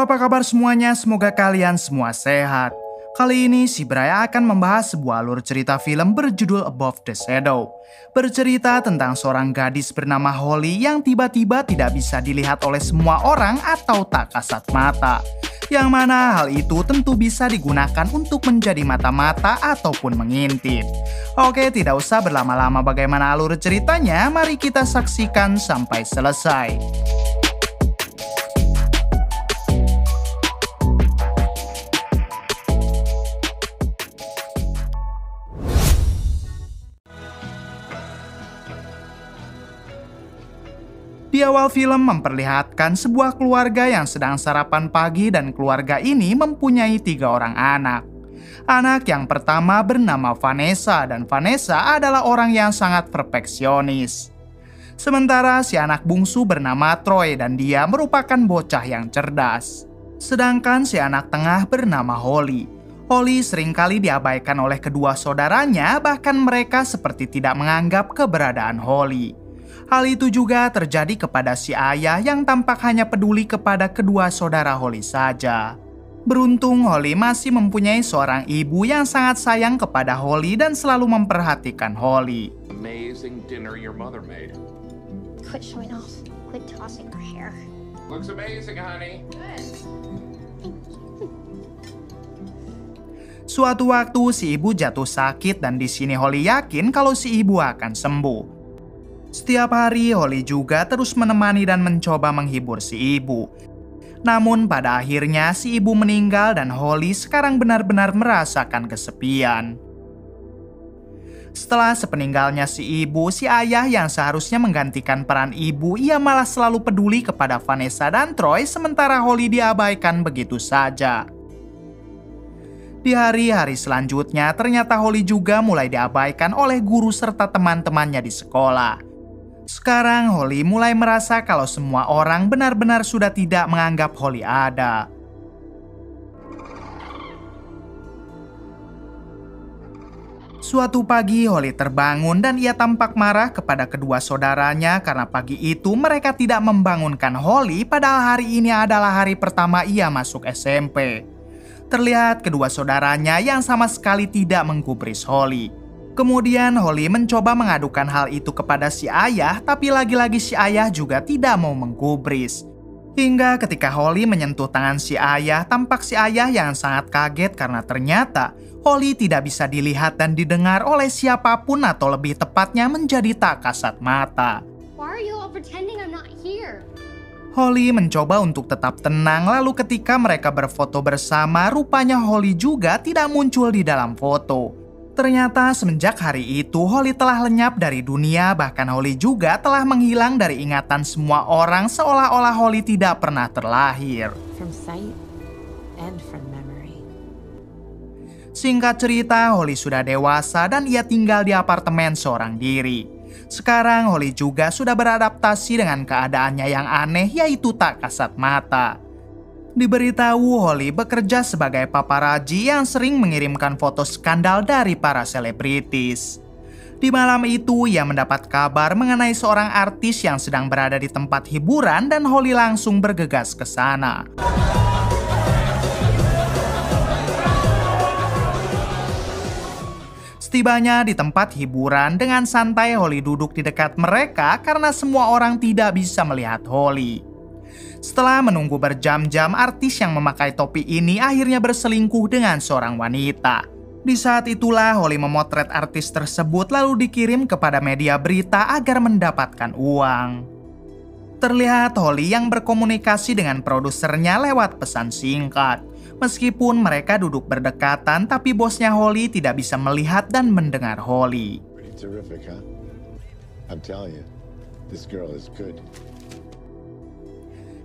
Apa kabar semuanya? Semoga kalian semua sehat. Kali ini si Braya akan membahas sebuah alur cerita film berjudul Above the Shadow. Bercerita tentang seorang gadis bernama Holly yang tiba-tiba tidak bisa dilihat oleh semua orang atau tak kasat mata. Yang mana hal itu tentu bisa digunakan untuk menjadi mata-mata ataupun mengintip. Oke, tidak usah berlama-lama bagaimana alur ceritanya, mari kita saksikan sampai selesai. Di awal film memperlihatkan sebuah keluarga yang sedang sarapan pagi dan keluarga ini mempunyai 3 orang anak. Anak yang pertama bernama Vanessa dan Vanessa adalah orang yang sangat perfeksionis. Sementara si anak bungsu bernama Troy dan dia merupakan bocah yang cerdas. Sedangkan si anak tengah bernama Holly. Holly seringkali diabaikan oleh kedua saudaranya, bahkan mereka seperti tidak menganggap keberadaan Holly. Hal itu juga terjadi kepada si ayah yang tampak hanya peduli kepada kedua saudara Holly saja. Beruntung Holly masih mempunyai seorang ibu yang sangat sayang kepada Holly dan selalu memperhatikan Holly. Amazing dinner your mother made. Quit showing off. Quit tossing her hair. Looks amazing, honey. Suatu waktu si ibu jatuh sakit dan di sini Holly yakin kalau si ibu akan sembuh. Setiap hari Holly juga terus menemani dan mencoba menghibur si ibu. Namun pada akhirnya si ibu meninggal dan Holly sekarang benar-benar merasakan kesepian. Setelah sepeninggalnya si ibu, si ayah yang seharusnya menggantikan peran ibu, ia malah selalu peduli kepada Vanessa dan Troy sementara Holly diabaikan begitu saja. Di hari-hari selanjutnya ternyata Holly juga mulai diabaikan oleh guru serta teman-temannya di sekolah. Sekarang Holly mulai merasa kalau semua orang benar-benar sudah tidak menganggap Holly ada. Suatu pagi Holly terbangun dan ia tampak marah kepada kedua saudaranya karena pagi itu mereka tidak membangunkan Holly padahal hari ini adalah hari pertama ia masuk SMP. Terlihat kedua saudaranya yang sama sekali tidak menggubris Holly. Kemudian Holly mencoba mengadukan hal itu kepada si ayah, tapi lagi-lagi si ayah juga tidak mau menggubris. Hingga ketika Holly menyentuh tangan si ayah, tampak si ayah yang sangat kaget karena ternyata Holly tidak bisa dilihat dan didengar oleh siapapun atau lebih tepatnya menjadi tak kasat mata. Why are you all pretending I'm not here? Holly mencoba untuk tetap tenang, lalu ketika mereka berfoto bersama, rupanya Holly juga tidak muncul di dalam foto. Ternyata semenjak hari itu Holly telah lenyap dari dunia, bahkan Holly juga telah menghilang dari ingatan semua orang seolah-olah Holly tidak pernah terlahir. From sight and from memory. Singkat cerita, Holly sudah dewasa dan ia tinggal di apartemen seorang diri. Sekarang Holly juga sudah beradaptasi dengan keadaannya yang aneh, yaitu tak kasat mata. Diberitahu Holly bekerja sebagai paparazi yang sering mengirimkan foto skandal dari para selebritis. Di malam itu ia mendapat kabar mengenai seorang artis yang sedang berada di tempat hiburan dan Holly langsung bergegas ke sana. Setibanya di tempat hiburan, dengan santai Holly duduk di dekat mereka karena semua orang tidak bisa melihat Holly. Setelah menunggu berjam-jam, artis yang memakai topi ini akhirnya berselingkuh dengan seorang wanita. Di saat itulah Holly memotret artis tersebut lalu dikirim kepada media berita agar mendapatkan uang. Terlihat Holly yang berkomunikasi dengan produsernya lewat pesan singkat. Meskipun mereka duduk berdekatan, tapi bosnya Holly tidak bisa melihat dan mendengar Holly. Pretty terrific, huh? I'm telling you, this girl is good.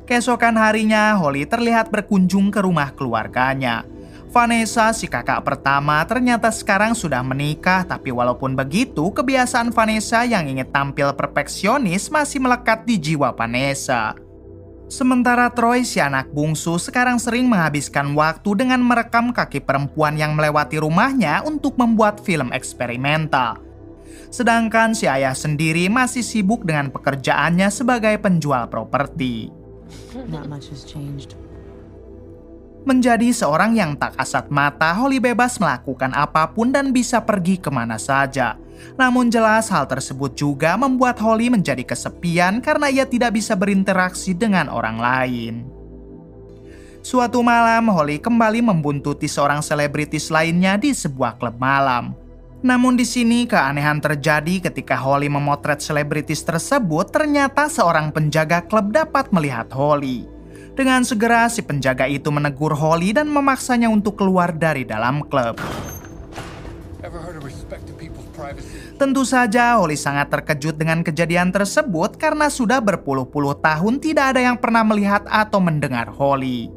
Keesokan harinya, Holly terlihat berkunjung ke rumah keluarganya. Vanessa, si kakak pertama, ternyata sekarang sudah menikah, tapi walaupun begitu, kebiasaan Vanessa yang ingin tampil perfeksionis masih melekat di jiwa Vanessa. Sementara Troy, si anak bungsu, sekarang sering menghabiskan waktu dengan merekam kaki perempuan yang melewati rumahnya untuk membuat film eksperimental. Sedangkan si ayah sendiri masih sibuk dengan pekerjaannya sebagai penjual properti. Not much has changed. Menjadi seorang yang tak kasat mata, Holly bebas melakukan apapun dan bisa pergi kemana saja. Namun jelas hal tersebut juga membuat Holly menjadi kesepian karena ia tidak bisa berinteraksi dengan orang lain. Suatu malam, Holly kembali membuntuti seorang selebritis lainnya di sebuah klub malam. Namun di sini keanehan terjadi ketika Holly memotret selebritis tersebut, ternyata seorang penjaga klub dapat melihat Holly. Dengan segera si penjaga itu menegur Holly dan memaksanya untuk keluar dari dalam klub. Tentu saja Holly sangat terkejut dengan kejadian tersebut karena sudah berpuluh-puluh tahun tidak ada yang pernah melihat atau mendengar Holly.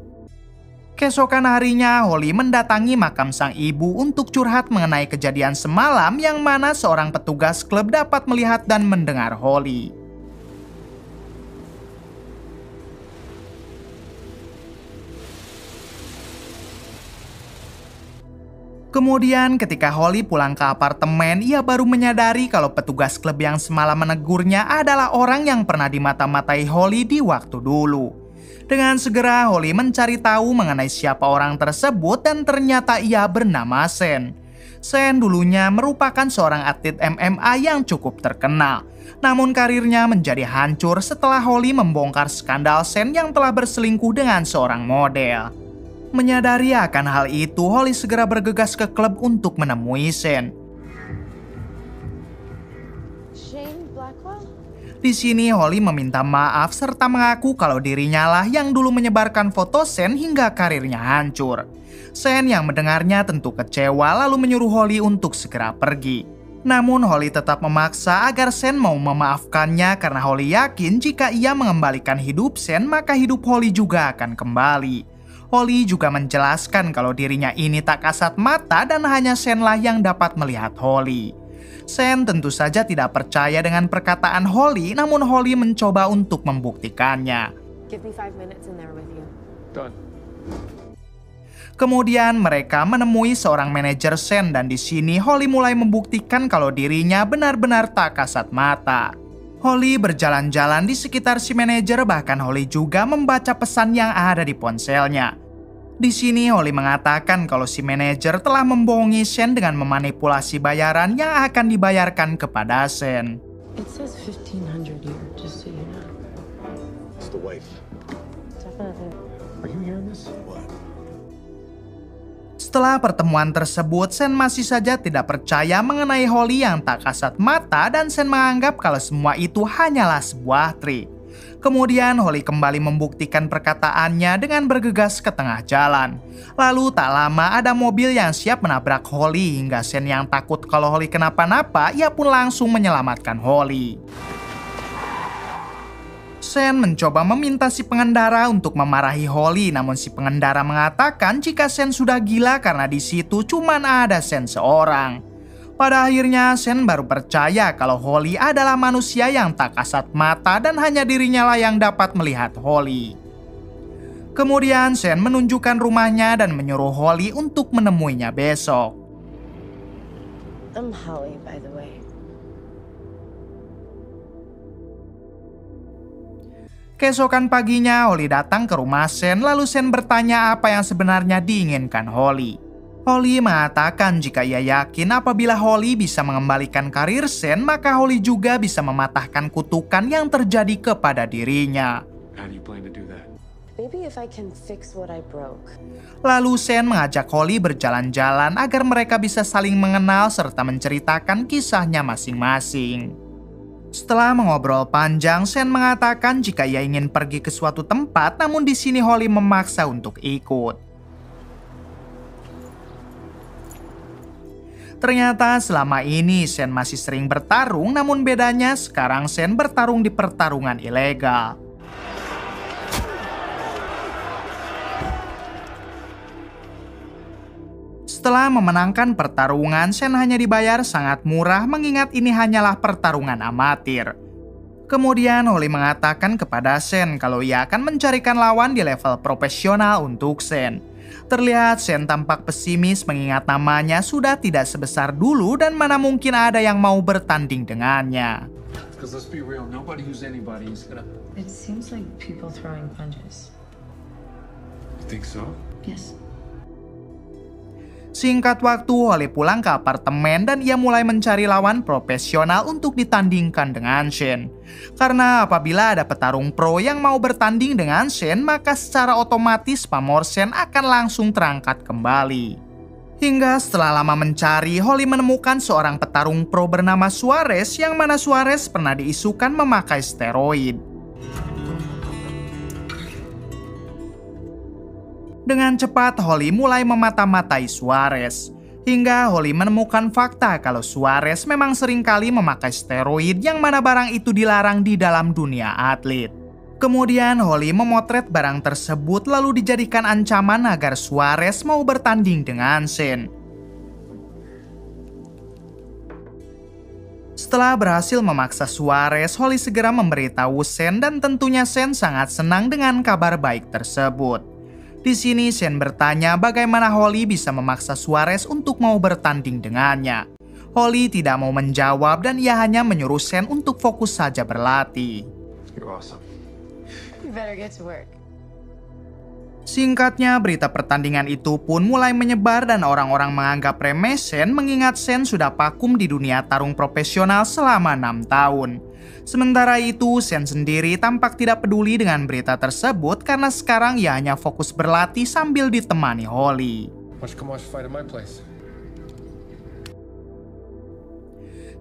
Keesokan harinya Holly mendatangi makam sang ibu untuk curhat mengenai kejadian semalam yang mana seorang petugas klub dapat melihat dan mendengar Holly. Kemudian ketika Holly pulang ke apartemen, ia baru menyadari kalau petugas klub yang semalam menegurnya adalah orang yang pernah dimata-matai Holly di waktu dulu. Dengan segera Holly mencari tahu mengenai siapa orang tersebut dan ternyata ia bernama Sen. Sen dulunya merupakan seorang atlet MMA yang cukup terkenal. Namun karirnya menjadi hancur setelah Holly membongkar skandal Sen yang telah berselingkuh dengan seorang model. Menyadari akan hal itu, Holly segera bergegas ke klub untuk menemui Sen. Shane Blackwell? Di sini Holly meminta maaf serta mengaku kalau dirinya lah yang dulu menyebarkan foto Sen hingga karirnya hancur. Sen yang mendengarnya tentu kecewa lalu menyuruh Holly untuk segera pergi. Namun Holly tetap memaksa agar Sen mau memaafkannya karena Holly yakin jika ia mengembalikan hidup Sen maka hidup Holly juga akan kembali. Holly juga menjelaskan kalau dirinya ini tak kasat mata dan hanya Sen lah yang dapat melihat Holly. Sen tentu saja tidak percaya dengan perkataan Holly, namun Holly mencoba untuk membuktikannya. Give me 5 minutes in there with you. Done. Kemudian mereka menemui seorang manajer Sen dan di sini Holly mulai membuktikan kalau dirinya benar-benar tak kasat mata. Holly berjalan-jalan di sekitar si manajer, bahkan Holly juga membaca pesan yang ada di ponselnya. Di sini Holly mengatakan kalau si manajer telah membohongi Sen dengan memanipulasi bayaran yang akan dibayarkan kepada Sen. It says 1500 here, just so you know. It's the wife. Definitely. Are you hearing this? What? Setelah pertemuan tersebut, Sen masih saja tidak percaya mengenai Holly yang tak kasat mata dan Sen menganggap kalau semua itu hanyalah sebuah trik. Kemudian Holly kembali membuktikan perkataannya dengan bergegas ke tengah jalan. Lalu tak lama ada mobil yang siap menabrak Holly hingga Sen yang takut kalau Holly kenapa-napa, ia pun langsung menyelamatkan Holly. Sen mencoba meminta si pengendara untuk memarahi Holly, namun si pengendara mengatakan jika Sen sudah gila karena di situ cuma ada Sen seorang. Pada akhirnya Sen baru percaya kalau Holly adalah manusia yang tak kasat mata dan hanya dirinya lah yang dapat melihat Holly. Kemudian Sen menunjukkan rumahnya dan menyuruh Holly untuk menemuinya besok. I'm Holly, by the way. Keesokan paginya, Holly datang ke rumah Sen, lalu Sen bertanya apa yang sebenarnya diinginkan Holly. Holly mengatakan jika ia yakin apabila Holly bisa mengembalikan karir Sen, maka Holly juga bisa mematahkan kutukan yang terjadi kepada dirinya. How do you plan to do that? Maybe if I can fix what I broke. Lalu Sen mengajak Holly berjalan-jalan agar mereka bisa saling mengenal serta menceritakan kisahnya masing-masing. Setelah mengobrol panjang, Sen mengatakan jika ia ingin pergi ke suatu tempat, namun di sini Holly memaksa untuk ikut. Ternyata selama ini Sen masih sering bertarung, namun bedanya sekarang Sen bertarung di pertarungan ilegal. Setelah memenangkan pertarungan, Sen hanya dibayar sangat murah mengingat ini hanyalah pertarungan amatir. Kemudian Holly mengatakan kepada Sen kalau ia akan mencarikan lawan di level profesional untuk Sen. Terlihat Sen tampak pesimis mengingat namanya sudah tidak sebesar dulu dan mana mungkin ada yang mau bertanding dengannya. Because let's be real, nobody who's anybody's gonna... It seems like people throwing punches. You think so? Yes. Singkat waktu, Holly pulang ke apartemen dan ia mulai mencari lawan profesional untuk ditandingkan dengan Shane. Karena apabila ada petarung pro yang mau bertanding dengan Shane, maka secara otomatis pamor Shane akan langsung terangkat kembali. Hingga setelah lama mencari, Holly menemukan seorang petarung pro bernama Suarez yang mana Suarez pernah diisukan memakai steroid. Dengan cepat, Holly mulai memata-matai Suarez. Hingga Holly menemukan fakta kalau Suarez memang seringkali memakai steroid yang mana barang itu dilarang di dalam dunia atlet. Kemudian Holly memotret barang tersebut lalu dijadikan ancaman agar Suarez mau bertanding dengan Shane. Setelah berhasil memaksa Suarez, Holly segera memberitahu Shane dan tentunya Shane sangat senang dengan kabar baik tersebut. Di sini Shane bertanya bagaimana Holly bisa memaksa Suarez untuk mau bertanding dengannya. Holly tidak mau menjawab dan ia hanya menyuruh Shane untuk fokus saja berlatih. You're awesome. You better get to work. Singkatnya, berita pertandingan itu pun mulai menyebar dan orang-orang menganggap remeh Shane mengingat Shane sudah vakum di dunia tarung profesional selama 6 tahun. Sementara itu, Shane sendiri tampak tidak peduli dengan berita tersebut karena sekarang ia hanya fokus berlatih sambil ditemani Holly. Why don't you come watch the fight at my place?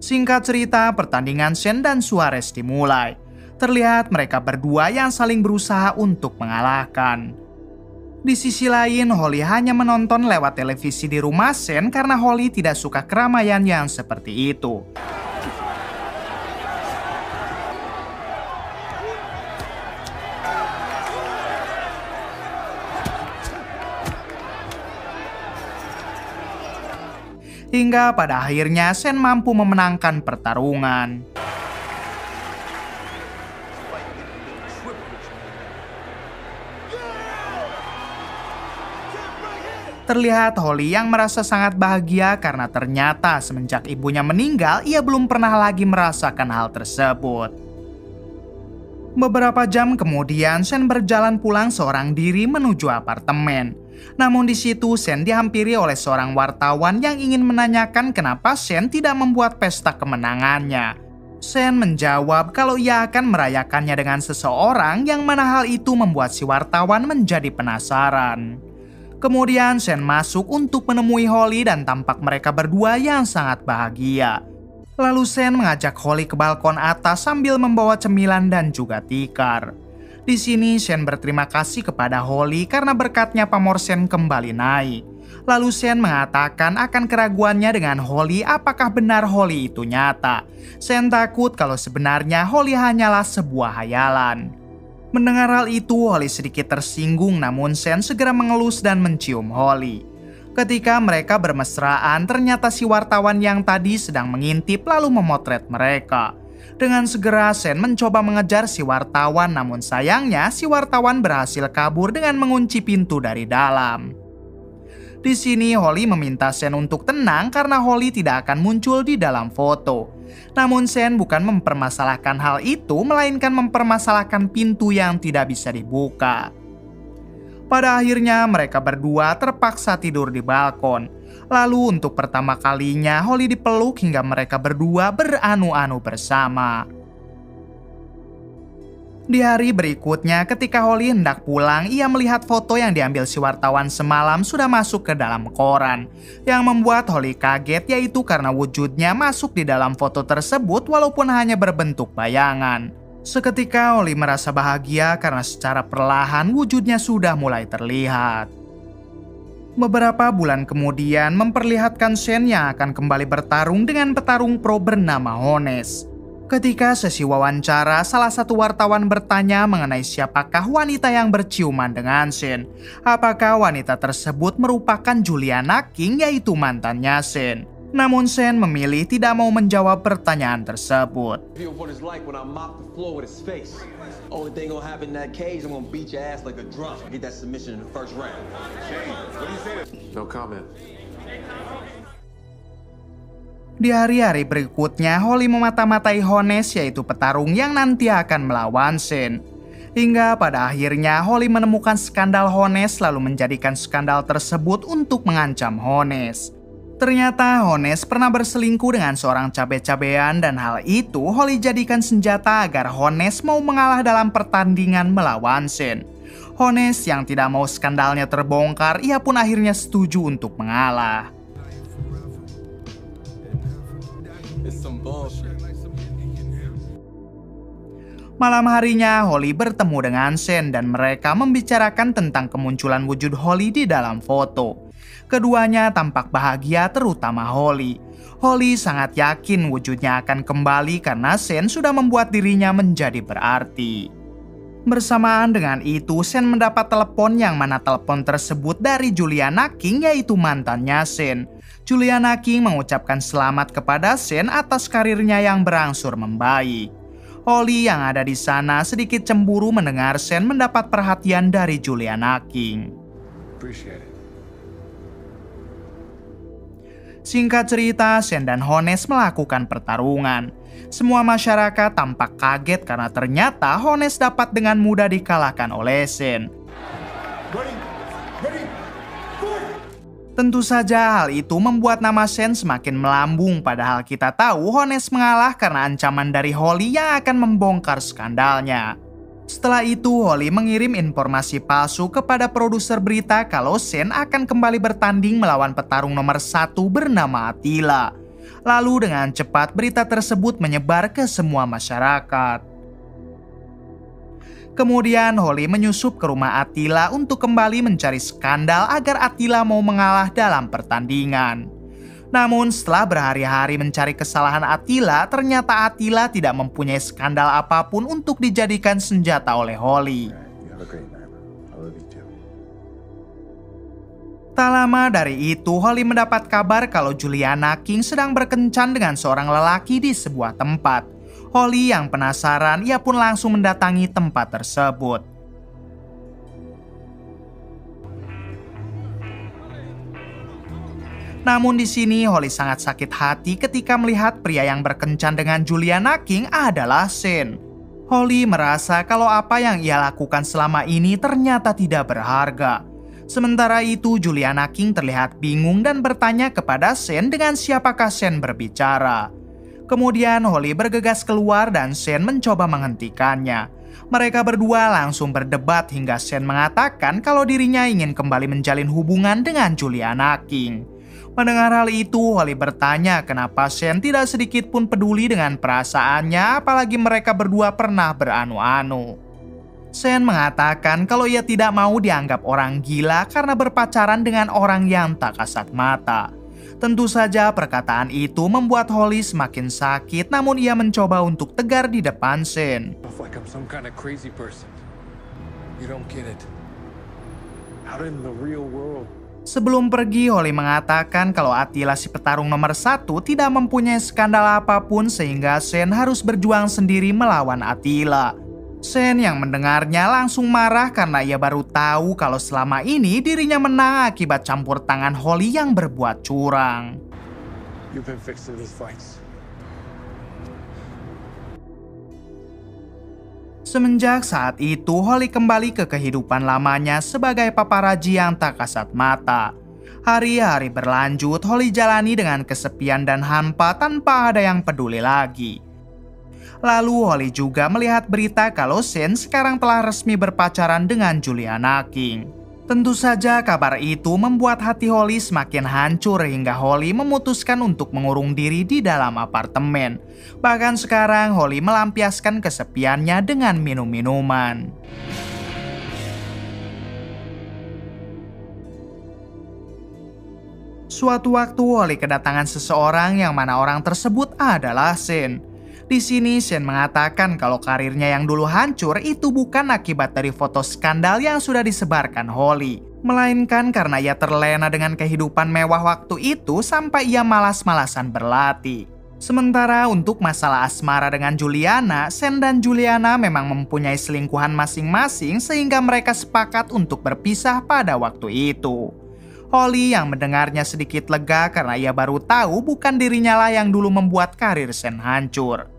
Singkat cerita, pertandingan Shane dan Suarez dimulai. Terlihat mereka berdua yang saling berusaha untuk mengalahkan. Di sisi lain, Holly hanya menonton lewat televisi di rumah Shane karena Holly tidak suka keramaian yang seperti itu. Hingga pada akhirnya Shane mampu memenangkan pertarungan. Terlihat Holly yang merasa sangat bahagia karena ternyata semenjak ibunya meninggal, ia belum pernah lagi merasakan hal tersebut. Beberapa jam kemudian, Shane berjalan pulang seorang diri menuju apartemen. Namun di situ Shane dihampiri oleh seorang wartawan yang ingin menanyakan kenapa Shane tidak membuat pesta kemenangannya. Shane menjawab kalau ia akan merayakannya dengan seseorang yang mana hal itu membuat si wartawan menjadi penasaran. Kemudian Shane masuk untuk menemui Holly dan tampak mereka berdua yang sangat bahagia. Lalu Shane mengajak Holly ke balkon atas sambil membawa cemilan dan juga tikar. Di sini Shane berterima kasih kepada Holly karena berkatnya pamor Shane kembali naik. Lalu Shane mengatakan akan keraguannya dengan Holly apakah benar Holly itu nyata. Shane takut kalau sebenarnya Holly hanyalah sebuah hayalan. Mendengar hal itu, Holly sedikit tersinggung namun Shane segera mengelus dan mencium Holly. Ketika mereka bermesraan, ternyata si wartawan yang tadi sedang mengintip lalu memotret mereka. Dengan segera Shane mencoba mengejar si wartawan namun sayangnya si wartawan berhasil kabur dengan mengunci pintu dari dalam. Di sini Holly meminta Shane untuk tenang karena Holly tidak akan muncul di dalam foto. Namun Shane bukan mempermasalahkan hal itu, melainkan mempermasalahkan pintu yang tidak bisa dibuka. Pada akhirnya mereka berdua terpaksa tidur di balkon. Lalu untuk pertama kalinya Holly dipeluk hingga mereka berdua beranu-anu bersama. Di hari berikutnya ketika Holly hendak pulang, ia melihat foto yang diambil si wartawan semalam sudah masuk ke dalam koran. Yang membuat Holly kaget yaitu karena wujudnya masuk di dalam foto tersebut walaupun hanya berbentuk bayangan. Seketika Holly merasa bahagia karena secara perlahan wujudnya sudah mulai terlihat. Beberapa bulan kemudian memperlihatkan Shane yang akan kembali bertarung dengan petarung pro bernama Hones. Ketika sesi wawancara, salah satu wartawan bertanya mengenai siapakah wanita yang berciuman dengan Shane. Apakah wanita tersebut merupakan Juliana King, yaitu mantannya Shane. Namun Shane memilih tidak mau menjawab pertanyaan tersebut. No comment. Di hari-hari berikutnya, Holly memata-matai Hones, yaitu petarung yang nanti akan melawan Shane. Hingga pada akhirnya Holly menemukan skandal Honest lalu menjadikan skandal tersebut untuk mengancam Honest. Ternyata Honest pernah berselingkuh dengan seorang cabe-cabean dan hal itu Holly jadikan senjata agar Honest mau mengalah dalam pertandingan melawan Shane. Honest yang tidak mau skandalnya terbongkar, ia pun akhirnya setuju untuk mengalah. Malam harinya, Holly bertemu dengan Shane dan mereka membicarakan tentang kemunculan wujud Holly di dalam foto. Keduanya tampak bahagia, terutama Holly. Holly sangat yakin wujudnya akan kembali karena Shane sudah membuat dirinya menjadi berarti. Bersamaan dengan itu, Shane mendapat telepon yang mana telepon tersebut dari Juliana King, yaitu mantannya Shane. Juliana King mengucapkan selamat kepada Shane atas karirnya yang berangsur membaik. Holly yang ada di sana sedikit cemburu mendengar Shane mendapat perhatian dari Juliana King. Appreciate it. Singkat cerita, Shane dan Honest melakukan pertarungan. Semua masyarakat tampak kaget karena ternyata Honest dapat dengan mudah dikalahkan oleh Shane. Tentu saja hal itu membuat nama Shane semakin melambung, padahal kita tahu Honest mengalah karena ancaman dari Holly yang akan membongkar skandalnya. Setelah itu, Holly mengirim informasi palsu kepada produser berita kalau Shane akan kembali bertanding melawan petarung nomor 1 bernama Attila. Lalu dengan cepat berita tersebut menyebar ke semua masyarakat. Kemudian Holly menyusup ke rumah Attila untuk kembali mencari skandal agar Attila mau mengalah dalam pertandingan. Namun setelah berhari-hari mencari kesalahan Attila, ternyata Attila tidak mempunyai skandal apapun untuk dijadikan senjata oleh Holly. Tak lama dari itu, Holly mendapat kabar kalau Juliana King sedang berkencan dengan seorang lelaki di sebuah tempat. Holly yang penasaran, ia pun langsung mendatangi tempat tersebut. Namun di sini Holly sangat sakit hati ketika melihat pria yang berkencan dengan Juliana King adalah Shane. Holly merasa kalau apa yang ia lakukan selama ini ternyata tidak berharga. Sementara itu Juliana King terlihat bingung dan bertanya kepada Shane dengan siapakah Shane berbicara. Kemudian Holly bergegas keluar dan Shane mencoba menghentikannya. Mereka berdua langsung berdebat hingga Shane mengatakan kalau dirinya ingin kembali menjalin hubungan dengan Juliana King. Mendengar hal itu, Holly bertanya kenapa Shane tidak sedikit pun peduli dengan perasaannya, apalagi mereka berdua pernah beranu-anu. Shane mengatakan kalau ia tidak mau dianggap orang gila karena berpacaran dengan orang yang tak kasat mata. Tentu saja perkataan itu membuat Holly semakin sakit, namun ia mencoba untuk tegar di depan Shane. Like I'm some kind of crazy person. You don't get it. Out in the real world. Sebelum pergi, Holly mengatakan kalau Attila si petarung nomor 1 tidak mempunyai skandal apapun sehingga Shane harus berjuang sendiri melawan Attila. Shane yang mendengarnya langsung marah karena ia baru tahu kalau selama ini dirinya menang akibat campur tangan Holly yang berbuat curang. You've been fixing these fights. Semenjak saat itu, Holly kembali ke kehidupan lamanya sebagai paparazi yang tak kasat mata. Hari-hari berlanjut, Holly jalani dengan kesepian dan hampa tanpa ada yang peduli lagi. Lalu Holly juga melihat berita kalau Shane sekarang telah resmi berpacaran dengan Juliana King. Tentu saja kabar itu membuat hati Holly semakin hancur hingga Holly memutuskan untuk mengurung diri di dalam apartemen. Bahkan sekarang Holly melampiaskan kesepiannya dengan minum-minuman. Suatu waktu Holly kedatangan seseorang yang mana orang tersebut adalah Shane. Di sini Shane mengatakan kalau karirnya yang dulu hancur itu bukan akibat dari foto skandal yang sudah disebarkan Holly, melainkan karena ia terlena dengan kehidupan mewah waktu itu sampai ia malas-malasan berlatih. Sementara untuk masalah asmara dengan Juliana, Shane dan Juliana memang mempunyai selingkuhan masing-masing sehingga mereka sepakat untuk berpisah pada waktu itu. Holly yang mendengarnya sedikit lega karena ia baru tahu bukan dirinya lah yang dulu membuat karir Shane hancur.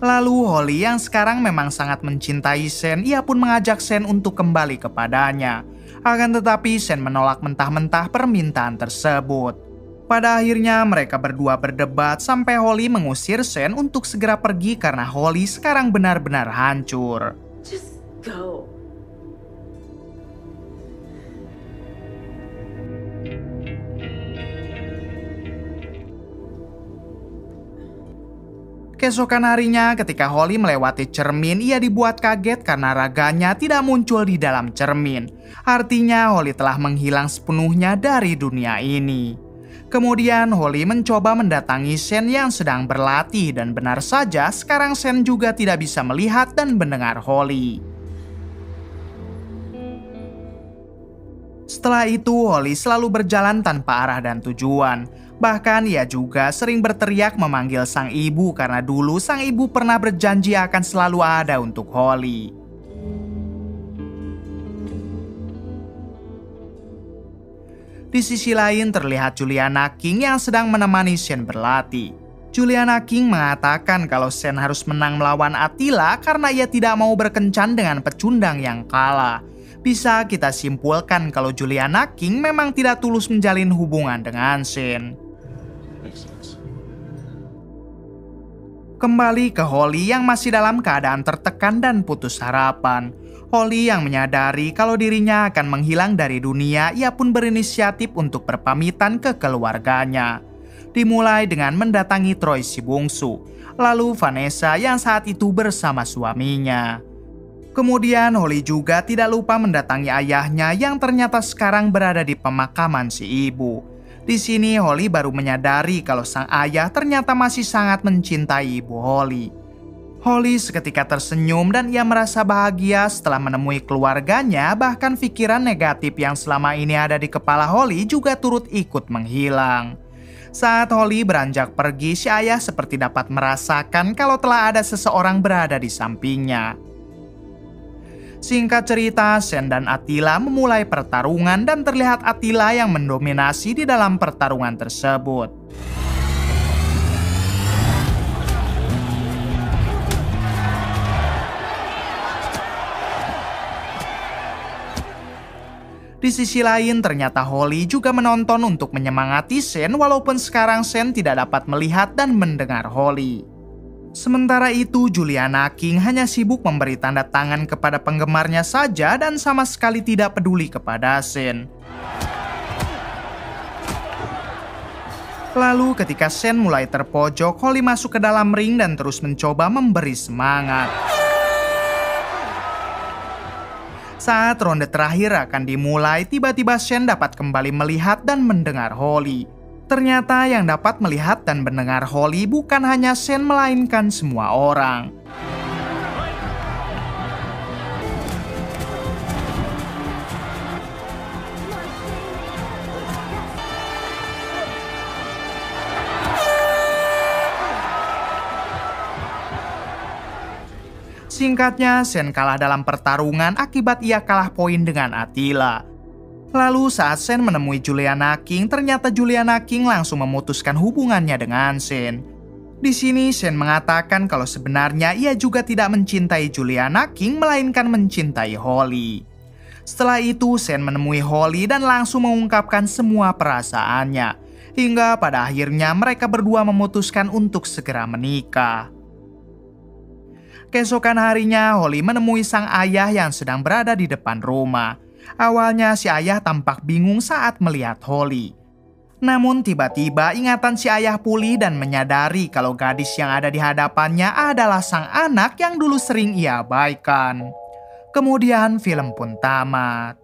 Lalu Holly yang sekarang memang sangat mencintai Shen, ia pun mengajak Shen untuk kembali kepadanya. Akan tetapi Shen menolak mentah-mentah permintaan tersebut. Pada akhirnya mereka berdua berdebat sampai Holly mengusir Shen untuk segera pergi karena Holly sekarang benar-benar hancur. Just go. Keesokan harinya ketika Holly melewati cermin, ia dibuat kaget karena raganya tidak muncul di dalam cermin. Artinya Holly telah menghilang sepenuhnya dari dunia ini. Kemudian Holly mencoba mendatangi Shen yang sedang berlatih dan benar saja sekarang Shen juga tidak bisa melihat dan mendengar Holly. Setelah itu Holly selalu berjalan tanpa arah dan tujuan. Bahkan ia juga sering berteriak memanggil sang ibu karena dulu sang ibu pernah berjanji akan selalu ada untuk Holly. Di sisi lain terlihat Juliana King yang sedang menemani Shen berlatih. Juliana King mengatakan kalau Shen harus menang melawan Attila karena ia tidak mau berkencan dengan pecundang yang kalah. Bisa kita simpulkan kalau Juliana King memang tidak tulus menjalin hubungan dengan Shen. Kembali ke Holly yang masih dalam keadaan tertekan dan putus harapan. Holly yang menyadari kalau dirinya akan menghilang dari dunia, ia pun berinisiatif untuk berpamitan ke keluarganya. Dimulai dengan mendatangi Troy si bungsu, lalu Vanessa yang saat itu bersama suaminya. Kemudian Holly juga tidak lupa mendatangi ayahnya yang ternyata sekarang berada di pemakaman si ibu. Di sini Holly baru menyadari kalau sang ayah ternyata masih sangat mencintai ibu Holly. Holly seketika tersenyum dan ia merasa bahagia setelah menemui keluarganya, bahkan pikiran negatif yang selama ini ada di kepala Holly juga turut ikut menghilang. Saat Holly beranjak pergi, si ayah seperti dapat merasakan kalau telah ada seseorang berada di sampingnya. Singkat cerita, Shen dan Attila memulai pertarungan dan terlihat Attila yang mendominasi di dalam pertarungan tersebut. Di sisi lain, ternyata Holly juga menonton untuk menyemangati Shen walaupun sekarang Shen tidak dapat melihat dan mendengar Holly. Sementara itu, Juliana King hanya sibuk memberi tanda tangan kepada penggemarnya saja dan sama sekali tidak peduli kepada Shen. Lalu ketika Shen mulai terpojok, Holly masuk ke dalam ring dan terus mencoba memberi semangat. Saat ronde terakhir akan dimulai, tiba-tiba Shen dapat kembali melihat dan mendengar Holly. Ternyata yang dapat melihat dan mendengar Holly bukan hanya Shen melainkan semua orang. Singkatnya, Shen kalah dalam pertarungan akibat ia kalah poin dengan Attila. Lalu saat Shen menemui Juliana King, ternyata Juliana King langsung memutuskan hubungannya dengan Shen. Di sini Shen mengatakan kalau sebenarnya ia juga tidak mencintai Juliana King melainkan mencintai Holly. Setelah itu Shen menemui Holly dan langsung mengungkapkan semua perasaannya. Hingga pada akhirnya mereka berdua memutuskan untuk segera menikah. Keesokan harinya Holly menemui sang ayah yang sedang berada di depan rumah. Awalnya si ayah tampak bingung saat melihat Holly. Namun tiba-tiba ingatan si ayah pulih dan menyadari kalau gadis yang ada di hadapannya adalah sang anak yang dulu sering ia abaikan. Kemudian film pun tamat.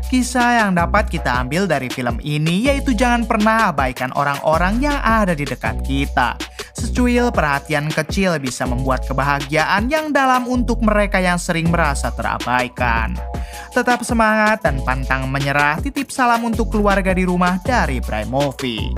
Kisah yang dapat kita ambil dari film ini yaitu jangan pernah abaikan orang-orang yang ada di dekat kita. Secuil perhatian kecil bisa membuat kebahagiaan yang dalam untuk mereka yang sering merasa terabaikan. Tetap semangat dan pantang menyerah. Titip salam untuk keluarga di rumah dari Prime Movie.